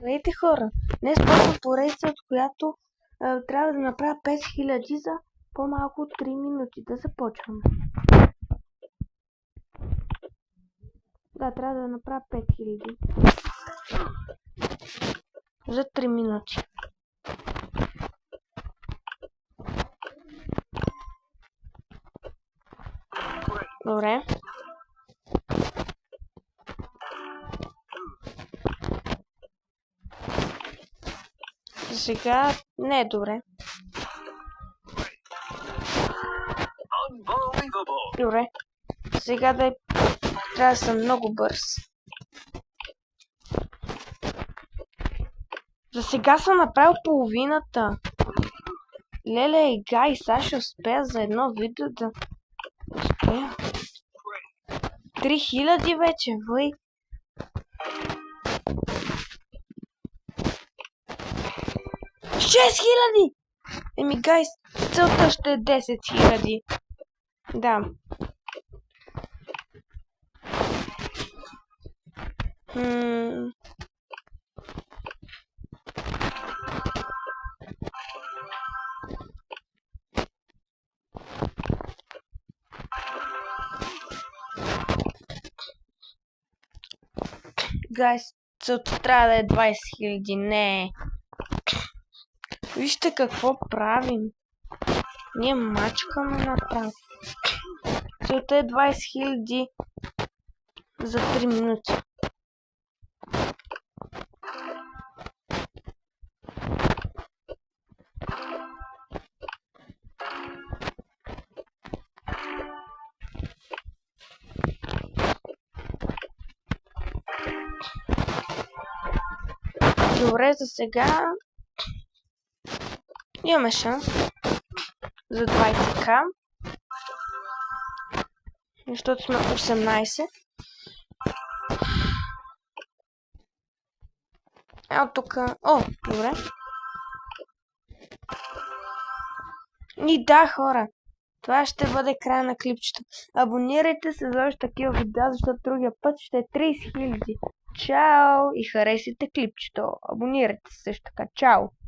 Здравейте хора! Днес почвам поредица, от която трябва да направя 5000 за по-малко от 3 минути. Да започваме. Да, трябва да направя 5000 за 3 минути. Добре. Сега не е добре. Добре. Сега трябва да съм много бърз. За сега съм направил половината. Леле, гай, сега ще успея за едно видео да успея. 3000 вече, въй. 6000! Еми, гайс, целта ще е 10 000. Да. Гайс, целта трябва да е 20 000. Не. Вижте какво правим. Ние мачкаме направо. Целта е 20 000 за 3 минути. Добре, за сега имаме шанс за 20k, защото сме 18. От тук. О, добре. И да, хора, това ще бъде края на клипчето. Абонирайте се за още такива видеа, защото другия път ще е 30 000. Чао! И харесайте клипчето. Абонирайте се също така. Чао!